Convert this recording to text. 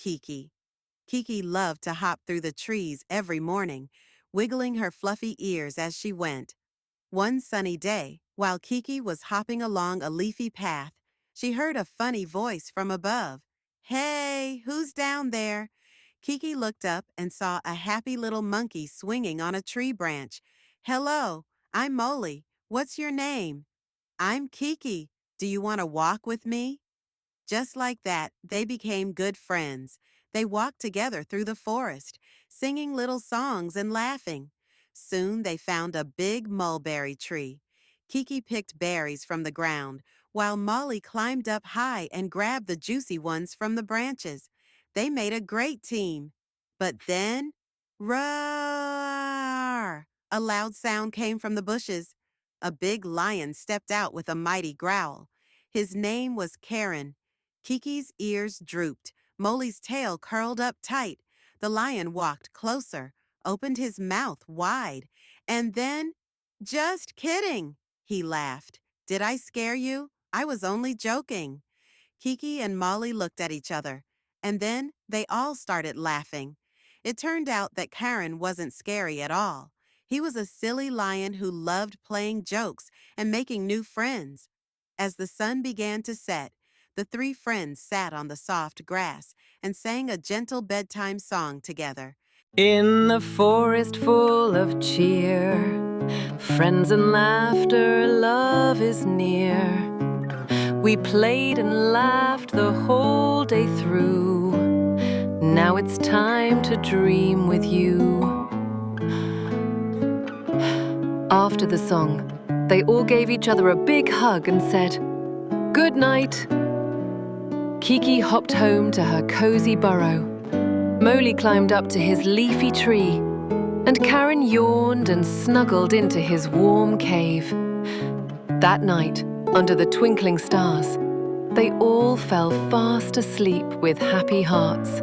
Kiki. Kiki loved to hop through the trees every morning, wiggling her fluffy ears as she went. One sunny day, while Kiki was hopping along a leafy path, she heard a funny voice from above. "Hey, who's down there?" Kiki looked up and saw a happy little monkey swinging on a tree branch. "Hello, I'm Moly. What's your name?" "I'm Kiki. Do you want to walk with me?" Just like that, they became good friends. They walked together through the forest, singing little songs and laughing. Soon they found a big mulberry tree. Kiki picked berries from the ground, while Molly climbed up high and grabbed the juicy ones from the branches. They made a great team. But then, roar! A loud sound came from the bushes. A big lion stepped out with a mighty growl. His name was Karin. Kiki's ears drooped. Moly's tail curled up tight. The lion walked closer, opened his mouth wide, and then, "Just kidding," he laughed. "Did I scare you? I was only joking." Kiki and Molly looked at each other, and then they all started laughing. It turned out that Karin wasn't scary at all. He was a silly lion who loved playing jokes and making new friends. As the sun began to set, the three friends sat on the soft grass and sang a gentle bedtime song together. In the forest full of cheer, friends and laughter, love is near. We played and laughed the whole day through. Now it's time to dream with you. After the song, they all gave each other a big hug and said, "Good night." Kiki hopped home to her cozy burrow. Moly climbed up to his leafy tree, and Karin yawned and snuggled into his warm cave. That night, under the twinkling stars, they all fell fast asleep with happy hearts.